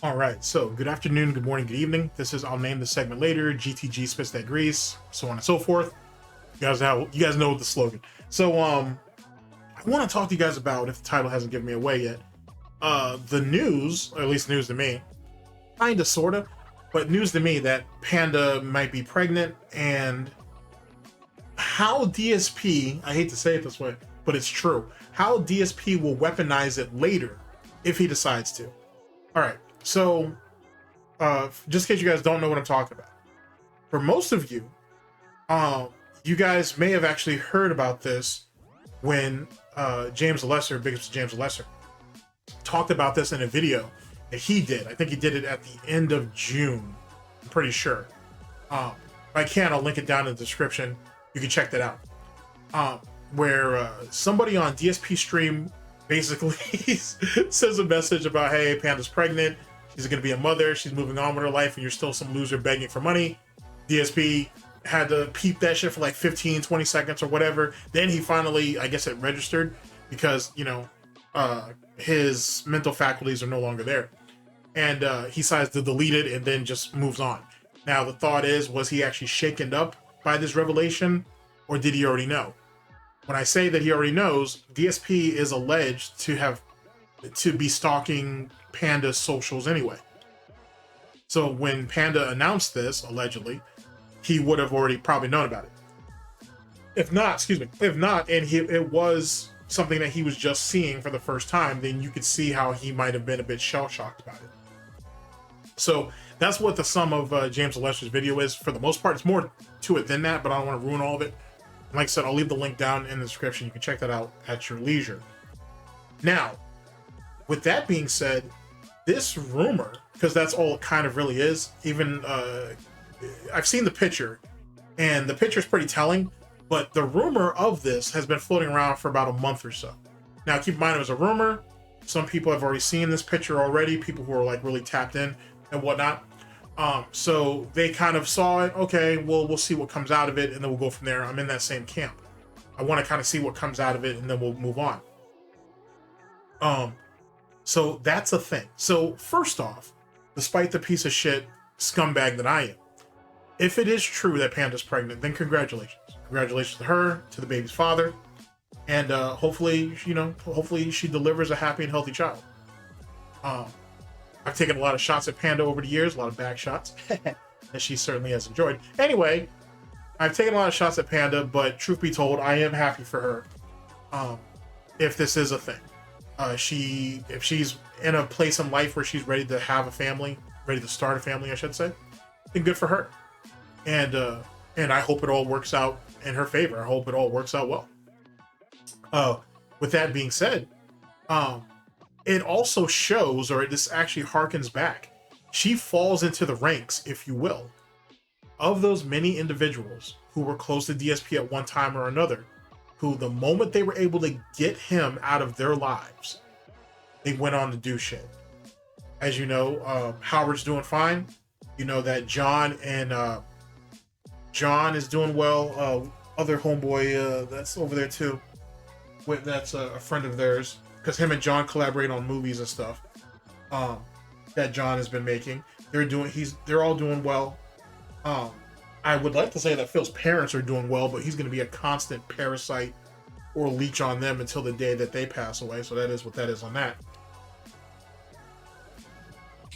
All right, so good afternoon, good morning, good evening. This is, I'll name the segment later, GTG spits that grease, so on and so forth. You guys know the slogan. So I want to talk to you guys about, if the title hasn't given me away yet, the news, or at least news to me, kinda sorta, but news to me that Panda might be pregnant, and how DSP, I hate to say it this way, but it's true, how DSP will weaponize it later if he decides to. All right, so just in case you guys don't know what I'm talking about, for most of you, you guys may have actually heard about this when James Lesser, Big Ups to James Lesser, talked about this in a video that he did. I think he did it at the end of June, I'm pretty sure. If I can, I'll link it down in the description. You can check that out. Where somebody on DSP stream basically says a message about, hey, Panda's pregnant, she's gonna be a mother, she's moving on with her life, and you're still some loser begging for money. DSP had to peep that shit for like 15, 20 seconds or whatever. Then he finally, I guess it registered because, you know, his mental faculties are no longer there. And he decides to delete it and then just moves on. Now, the thought is, was he actually shaken up by this revelation, or did he already know? When I say that he already knows, DSP is alleged to be stalking Panda's socials anyway. So when Panda announced this, allegedly, he would have already probably known about it. If not, and it was something that he was just seeing for the first time, then you could see how he might have been a bit shell-shocked about it. So that's what the sum of James Lesser's video is. For the most part, it's more to it than that, but I don't want to ruin all of it. Like I said, I'll leave the link down in the description. You can check that out at your leisure. Now, with that being said, this rumor, because that's all it kind of really is, even I've seen the picture, and the picture is pretty telling, but the rumor of this has been floating around for about a month or so. Now, keep in mind, it was a rumor. Some people have already seen this picture already, people who are like really tapped in and whatnot. So they kind of saw it. Okay, well, we'll see what comes out of it, and then we'll go from there. I'm in that same camp. I want to kind of see what comes out of it, and then we'll move on. So that's a thing. So first off, despite the piece of shit scumbag that I am, if it is true that Panda's pregnant, then congratulations. Congratulations to her, to the baby's father, and hopefully, hopefully she delivers a happy and healthy child. I've taken a lot of shots at Panda over the years, a lot of back shots, and she certainly has enjoyed. Anyway, I've taken a lot of shots at Panda, but truth be told, I am happy for her. If this is a thing, if she's in a place in life where she's ready to have a family, ready to start a family, I should say, then good for her. And I hope it all works out in her favor. I hope it all works out well. With that being said, it also shows, or this actually harkens back, she falls into the ranks, if you will, of those many individuals who were close to DSP at one time or another, who the moment they were able to get him out of their lives, they went on to do shit. As you know, Howard's doing fine. You know that John is doing well. Other homeboy that's over there too, that's a friend of theirs, because him and John collaborate on movies and stuff that John has been making. They're all doing well. I would like to say that Phil's parents are doing well, but he's going to be a constant parasite or leech on them until the day that they pass away. So that is what that is on that.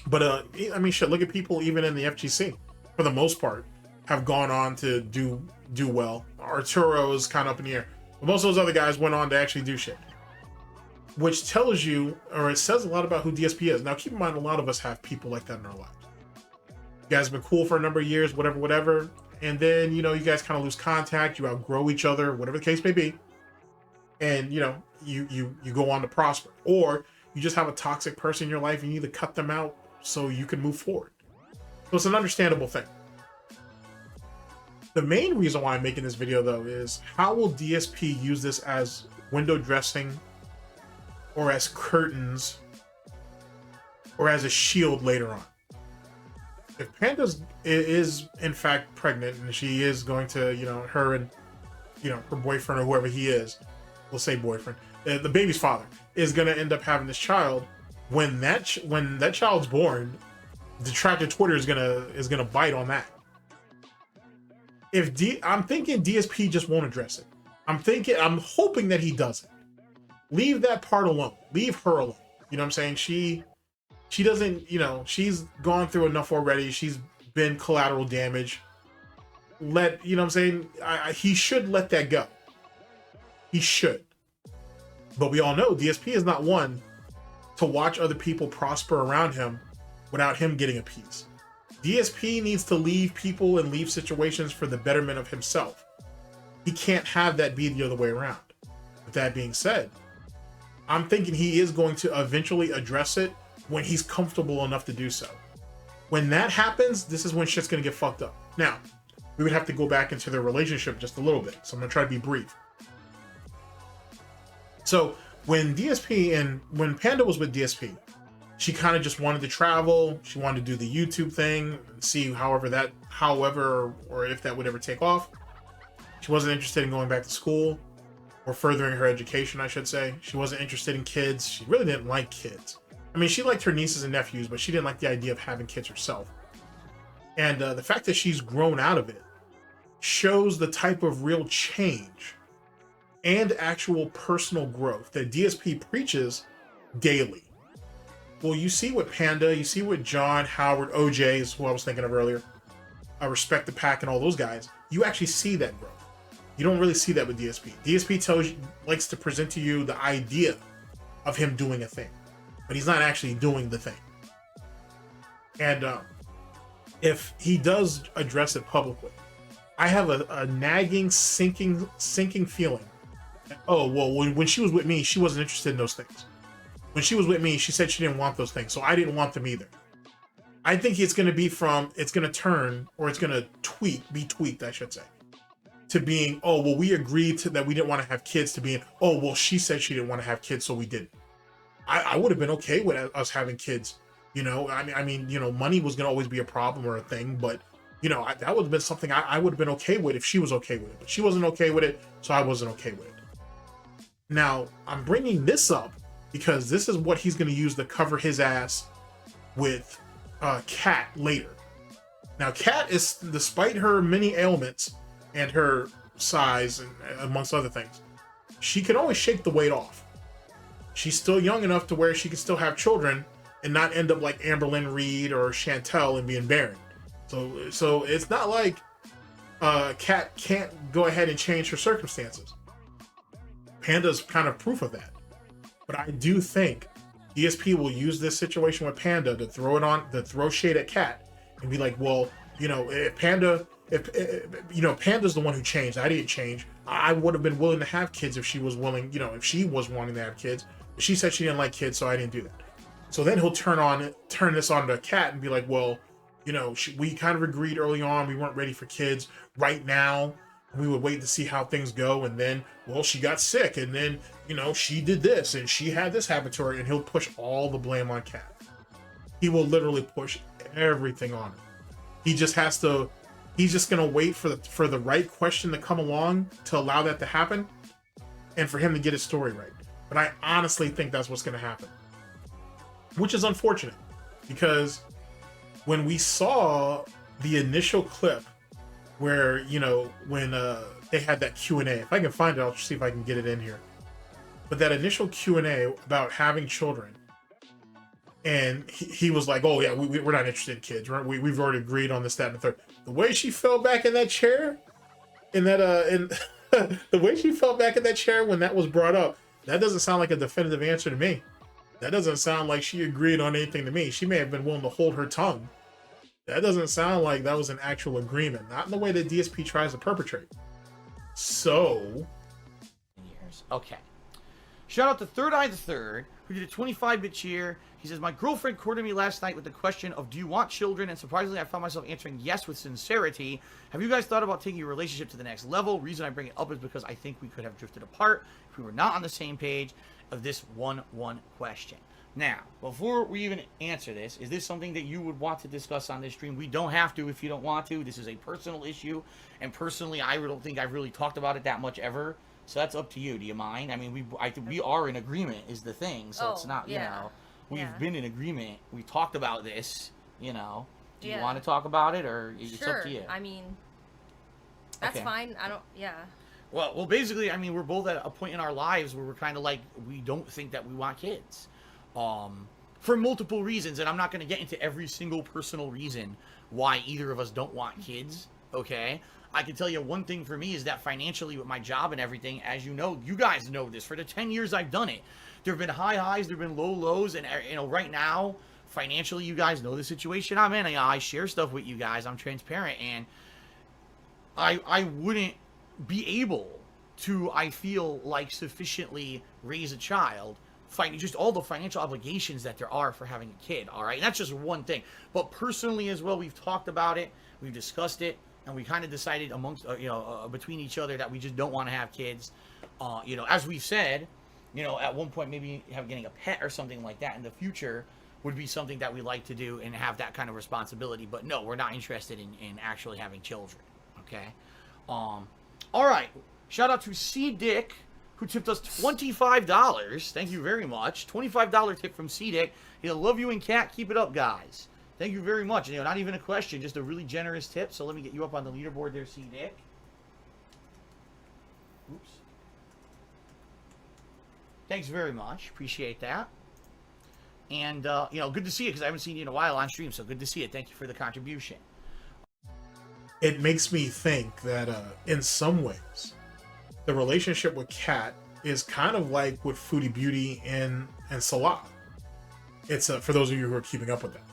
But I mean, shit, look at people even in the FGC, for the most part, have gone on to do well. Arturo is kind of up in the air, but most of those other guys went on to actually do shit, which tells you, or it says a lot about who DSP is. Now, keep in mind, a lot of us have people like that in our lives. You guys have been cool for a number of years, whatever, and then, you guys kind of lose contact, you outgrow each other, whatever the case may be, and, you go on to prosper. Or you just have a toxic person in your life, and you need to cut them out so you can move forward. So it's an understandable thing. The main reason why I'm making this video, though, is how will DSP use this as window dressing, or as curtains, or as a shield later on? If Panda is in fact pregnant, and she is going to, her and, her boyfriend or whoever he is, we'll say boyfriend, the baby's father, is going to end up having this child, when that child's born, detractor Twitter is gonna bite on that. I'm thinking DSP just won't address it. I'm hoping that he doesn't. Leave that part alone. Leave her alone. You know what I'm saying? She doesn't, you know, she's gone through enough already. She's been collateral damage. You know what I'm saying? He should let that go. He should. But we all know DSP is not one to watch other people prosper around him without him getting a piece. DSP needs to leave people and leave situations for the betterment of himself. He can't have that be the other way around. With that being said, I'm thinking he is going to eventually address it when he's comfortable enough to do so. When that happens, this is when shit's gonna get fucked up. Now, we would have to go back into their relationship just a little bit, so I'm gonna try to be brief. So when Panda was with DSP, she kind of just wanted to travel. She wanted to do the YouTube thing and see however or if that would ever take off. She wasn't interested in going back to school or furthering her education, I should say. She wasn't interested in kids. She really didn't like kids. I mean, she liked her nieces and nephews, but she didn't like the idea of having kids herself. And the fact that she's grown out of it shows the type of real change and actual personal growth that DSP preaches daily. Well, you see with Panda, you see with John, Howard, OJ is who I was thinking of earlier. I Respect the Pack and all those guys. You actually see that growth. You don't really see that with DSP. DSP likes to present to you the idea of him doing a thing, but he's not actually doing the thing. And if he does address it publicly, I have a nagging, sinking feeling. Oh, well, when she was with me, she wasn't interested in those things. When she was with me, she said she didn't want those things, so I didn't want them either. I think it's going to turn, or it's going to be tweaked, I should say, to being, oh, well, we agreed to that we didn't want to have kids, to being, oh, well, she said she didn't want to have kids, so we didn't. I would have been okay with us having kids, you know. I mean, you know, money was going to always be a problem or a thing, but, you know, that would have been something I would have been okay with if she was okay with it. But she wasn't okay with it, so I wasn't okay with it. Now, I'm bringing this up because this is what he's going to use to cover his ass with Kat later. Now, Kat is, despite her many ailments and her size, and amongst other things, she can always shake the weight off. She's still young enough to where she can still have children and not end up like Amberlynn Reed or Chantel and being barren. So it's not like Kat can't go ahead and change her circumstances. Panda's kind of proof of that. But I do think DSP will use this situation with Panda to throw shade at Kat and be like, well, you know, Panda's the one who changed. I didn't change. I would have been willing to have kids if she was willing, you know, if she was wanting to have kids. But she said she didn't like kids, so I didn't do that. So then he'll turn this on to Kat and be like, well, you know, we kind of agreed early on we weren't ready for kids. Right now, we would wait to see how things go, and then, well, she got sick, and then, you know, she did this, and she had this happen to her, and he'll push all the blame on Kat. He will literally push everything on her. He's just gonna wait for the right question to come along to allow that to happen, and for him to get his story right. But I honestly think that's what's gonna happen, which is unfortunate, because when we saw the initial clip where, you know, when they had that Q&A, if I can find it, I'll see if I can get it in here. But that initial Q&A about having children, and he was like, oh yeah, we're not interested in kids, right? We've already agreed on this, that, and the third. The way she fell back in that chair, the way she fell back in that chair when that was brought up, that doesn't sound like a definitive answer to me. That doesn't sound like she agreed on anything to me. She may have been willing to hold her tongue. That doesn't sound like that was an actual agreement. Not in the way that DSP tries to perpetrate. So... Okay. Shout out to Third Eye the Third, who did a 25-bit cheer. He says, my girlfriend courted me last night with the question of, do you want children? And surprisingly, I found myself answering yes with sincerity. Have you guys thought about taking your relationship to the next level? Reason I bring it up is because I think we could have drifted apart if we were not on the same page of this one question. Now, before we even answer this, is this something that you would want to discuss on this stream? We don't have to if you don't want to. This is a personal issue, and personally, I don't think I've really talked about it that much ever. So that's up to you. Do you mind? I mean, we are in agreement is the thing, so it's not, you know, we've been in agreement. We talked about this, you know. Do you Yeah. want to talk about it, or it's Sure. up to you? I mean, that's Okay. fine. I don't. Yeah. Well, basically, I mean, we're both at a point in our lives where we're kind of like, we don't think that we want kids, for multiple reasons, and I'm not going to get into every single personal reason why either of us don't want kids. Okay, I can tell you one thing for me is that financially, with my job and everything, as you know, you guys know this. For the 10 years I've done it, there have been high highs, there have been low lows, and you know, right now, financially, you guys know the situation I'm in. I share stuff with you guys. I'm transparent, and I wouldn't be able to, I feel like, sufficiently raise a child, just all the financial obligations that there are for having a kid. All right, and that's just one thing. But personally as well, we've talked about it, we've discussed it, and we kind of decided amongst between each other that we just don't want to have kids. You know, as we've said, you know, at one point maybe getting a pet or something like that in the future would be something that we like to do and have that kind of responsibility. But no, we're not interested in actually having children. Okay. All right. Shout out to C Dick, who tipped us $25. Thank you very much. $25 tip from C Dick. He'll love you and Cat. Keep it up, guys. Thank you very much. You know, not even a question, just a really generous tip. So let me get you up on the leaderboard there, C Dick. Oops. Thanks very much. Appreciate that. And, you know, good to see you, because I haven't seen you in a while on stream. So good to see you. Thank you for the contribution. It makes me think that in some ways, the relationship with Kat is kind of like with Foodie Beauty and Salah. It's for those of you who are keeping up with that.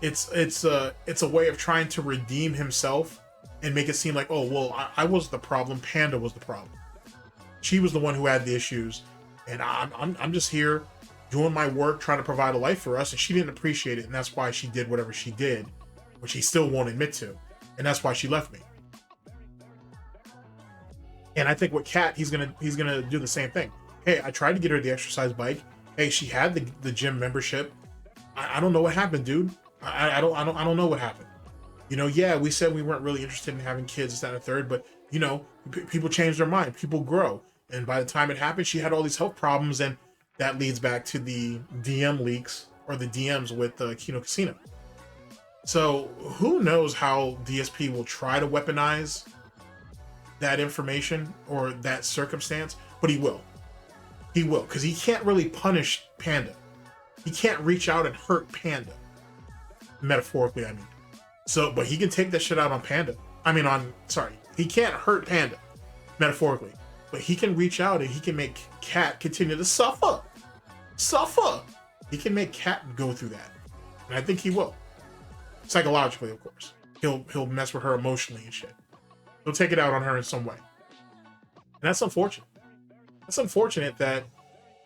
It's a way of trying to redeem himself and make it seem like, oh well, I was the problem, Panda was the problem. She was the one who had the issues, and I'm just here doing my work, trying to provide a life for us, and she didn't appreciate it, and that's why she did whatever she did, which he still won't admit to. And that's why she left me. And I think with Kat, he's gonna do the same thing. Hey, I tried to get her the exercise bike. Hey, she had the gym membership. I don't know what happened, dude. I don't know what happened. You know, yeah, we said we weren't really interested in having kids, that and a third, but you know, people change their mind, people grow, and by the time it happened, she had all these health problems, and that leads back to the DM leaks or the DMs with Kino Casino. So who knows how DSP will try to weaponize that information or that circumstance, but he will. He will, because he can't really punish Panda. He can't reach out and hurt Panda. Metaphorically, I mean. So, but he can take that shit out on Panda. He can't hurt Panda, metaphorically. But he can reach out and he can make Kat continue to suffer. He can make Kat go through that. And I think he will. Psychologically, of course. He'll mess with her emotionally and shit. He'll take it out on her in some way. And that's unfortunate. That's unfortunate that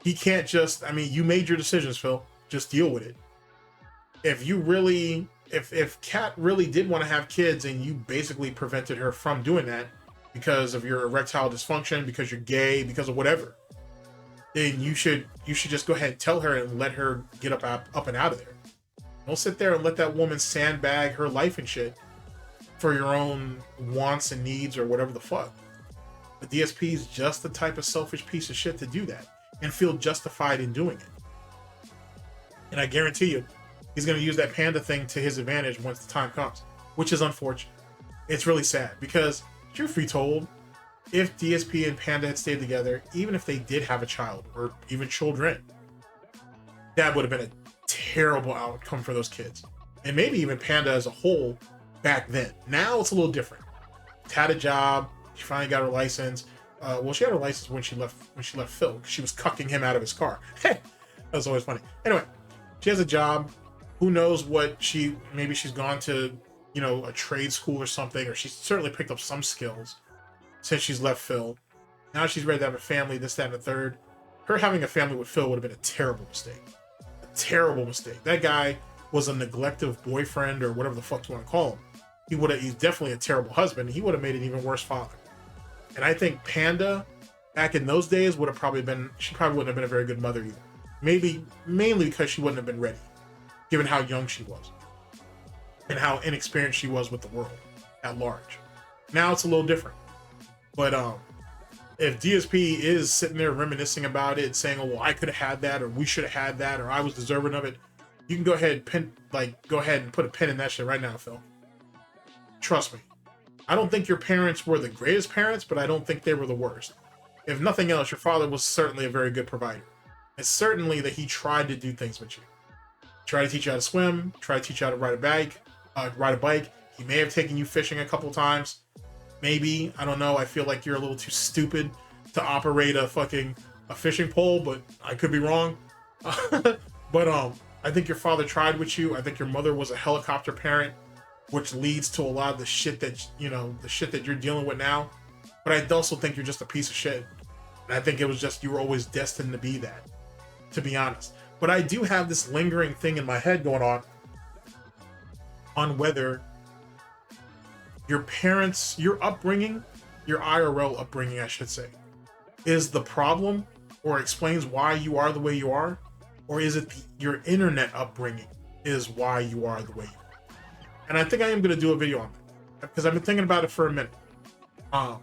he can't just, I mean, you made your decisions, Phil. Just deal with it. If Kat really did want to have kids and you basically prevented her from doing that because of your erectile dysfunction, because you're gay, because of whatever, then you should just go ahead and tell her and let her get up and out of there. Don't sit there and let that woman sandbag her life and shit for your own wants and needs or whatever the fuck. The DSP is just the type of selfish piece of shit to do that and feel justified in doing it. And I guarantee you, he's going to use that Panda thing to his advantage once the time comes, which is unfortunate. It's really sad because, truth be told, if DSP and Panda had stayed together, even if they did have a child or even children, that would have been a terrible outcome for those kids. And maybe even Panda as a whole back then. Now it's a little different. She had a job. She finally got her license. Well, she had her license when she left Phil, because she was cucking him out of his car. That was always funny. Anyway, she has a job. Who knows what maybe she's gone to, you know, a trade school or something, or she's certainly picked up some skills since she's left Phil. Now she's ready to have a family, this, that, and the third. Her having a family with Phil would have been a terrible mistake. A terrible mistake. That guy was a neglective boyfriend or whatever the fuck you want to call him. He's definitely a terrible husband. He would have made an even worse father. And I think Panda, back in those days, she probably wouldn't have been a very good mother either. Maybe mainly because she wouldn't have been ready, given how young she was and how inexperienced she was with the world at large. Now it's a little different. But if DSP is sitting there reminiscing about it, saying, "Oh, well, I could have had that, or we should have had that, or I was deserving of it," you can go ahead and put a pin in that shit right now, Phil. Trust me. I don't think your parents were the greatest parents, but I don't think they were the worst. If nothing else, your father was certainly a very good provider. It's certainly that he tried to do things with you. Tried to teach you how to swim, tried to teach you how to ride a bike. He may have taken you fishing a couple times. Maybe, I don't know. I feel like you're a little too stupid to operate a fishing pole, but I could be wrong. But I think your father tried with you. I think your mother was a helicopter parent, which leads to a lot of the shit that you're dealing with now. But I also think you're just a piece of shit. And I think it was just you were always destined to be that, to be honest. But I do have this lingering thing in my head going on whether your parents, your upbringing, your IRL upbringing, I should say, is the problem or explains why you are the way you are, or is it your internet upbringing is why you are the way you are? And I think I am going to do a video on that because I've been thinking about it for a minute. To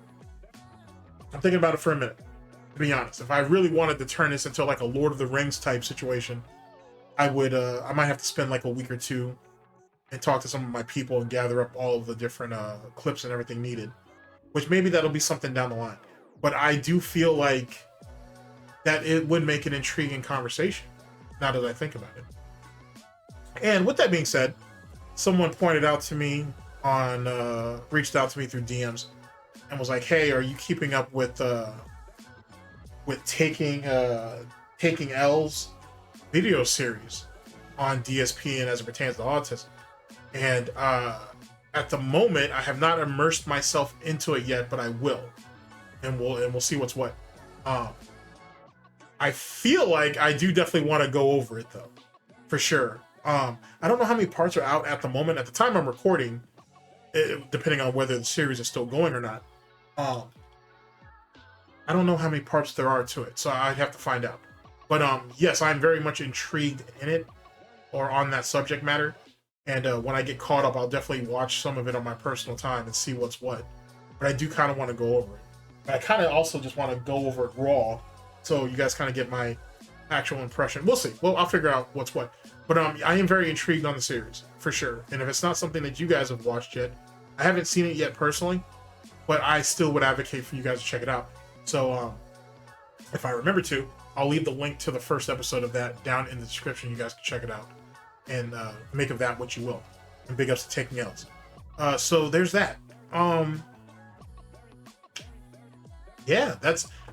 be honest. If I really wanted to turn this into like a Lord of the Rings type situation, I might have to spend like a week or two and talk to some of my people and gather up all of the different clips and everything needed, which maybe that'll be something down the line. But I do feel like that it would make an intriguing conversation now that I think about it. And with that being said, someone pointed out to me reached out to me through DMs and was like, "Hey, are you keeping up with taking L's video series on DSP and as it pertains to autism?" And at the moment, I have not immersed myself into it yet, but I will, and we'll see what's what. I feel like I do definitely want to go over it though, for sure. I don't know how many parts are out at the moment. At the time I'm recording, depending on whether the series is still going or not. I don't know how many parts there are to it, so I'd have to find out. But yes, I'm very much intrigued in it, or on that subject matter. And when I get caught up, I'll definitely watch some of it on my personal time and see what's what. But I do kind of want to go over it. But I kind of also just want to go over it raw, so you guys kind of get my actual impression. We'll see. Well, I'll figure out what's what. But I am very intrigued on the series, for sure. And if it's not something that you guys have watched yet, I haven't seen it yet personally, but I still would advocate for you guys to check it out. So if I remember to, I'll leave the link to the first episode of that down in the description. You guys can check it out and make of that what you will. And big ups to Taking L's. So there's that. Yeah,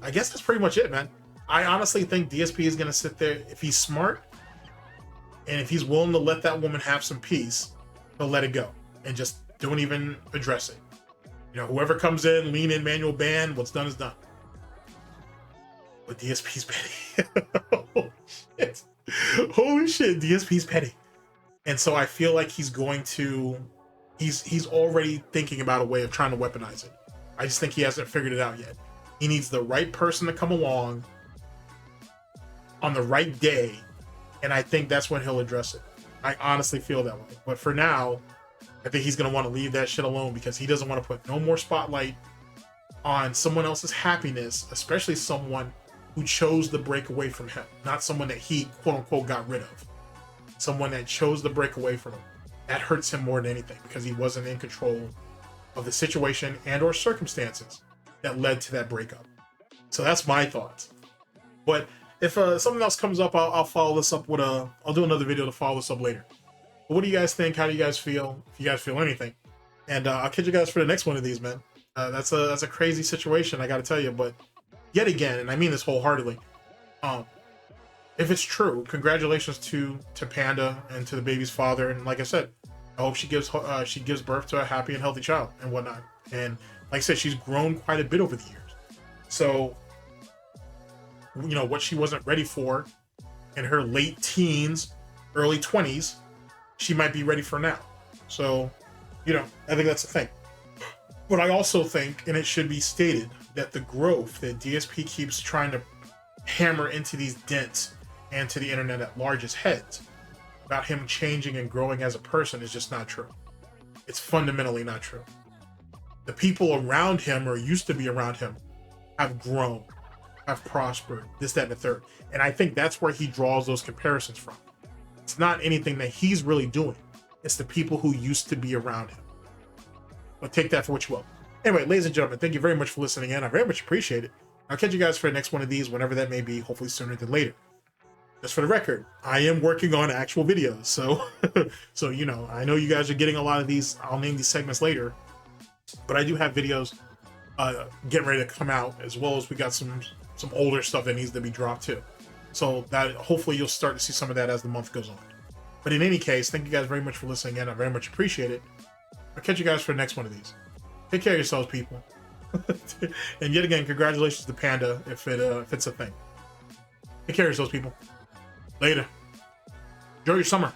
I guess that's pretty much it, man. I honestly think DSP is gonna sit there, if he's smart and if he's willing to let that woman have some peace, he'll let it go and just don't even address it. You know, whoever comes in, lean in, manual ban, what's done is done. But DSP's petty. Holy shit. Holy shit, DSP's petty. And so I feel like he's already thinking about a way of trying to weaponize it. I just think he hasn't figured it out yet. He needs the right person to come along on the right day, and I think that's when he'll address it. I honestly feel that way. But for now, I think he's going to want to leave that shit alone because he doesn't want to put no more spotlight on someone else's happiness, especially someone who chose to break away from him, not someone that he quote unquote got rid of. Someone that chose to break away from him. That hurts him more than anything because he wasn't in control of the situation and or circumstances that led to that breakup. So that's my thoughts. But if something else comes up, I'll follow this up with I'll do another video to follow this up later. But what do you guys think? How do you guys feel? If you guys feel anything. And I'll catch you guys for the next one of these, man. That's a crazy situation, I gotta tell you, but yet again, and I mean this wholeheartedly, if it's true, congratulations to Panda and to the baby's father. And like I said, I hope she gives birth to a happy and healthy child and whatnot. And like I said, she's grown quite a bit over the years. So, you know, what she wasn't ready for in her late teens, early 20s, she might be ready for now. So, you know, I think that's the thing. But I also think, and it should be stated, that the growth that DSP keeps trying to hammer into these dents and to the internet at large's heads about him changing and growing as a person is just not true. It's fundamentally not true. The people around him, or used to be around him, have grown, have prospered, this, that, and the third. And I think that's where he draws those comparisons from. It's not anything that he's really doing. It's the people who used to be around him. But take that for what you will. Anyway, ladies and gentlemen, thank you very much for listening in. I very much appreciate it. I'll catch you guys for the next one of these, whenever that may be, hopefully sooner than later. Just for the record, I am working on actual videos. So, you know, I know you guys are getting a lot of these. I'll name these segments later. But I do have videos getting ready to come out, as well as we got some older stuff that needs to be dropped too. So that hopefully you'll start to see some of that as the month goes on. But in any case, thank you guys very much for listening in. I very much appreciate it. I'll catch you guys for the next one of these. Take care of yourselves, people. And yet again, congratulations to Panda if it's a thing. Take care of yourselves, people. Later. Enjoy your summer.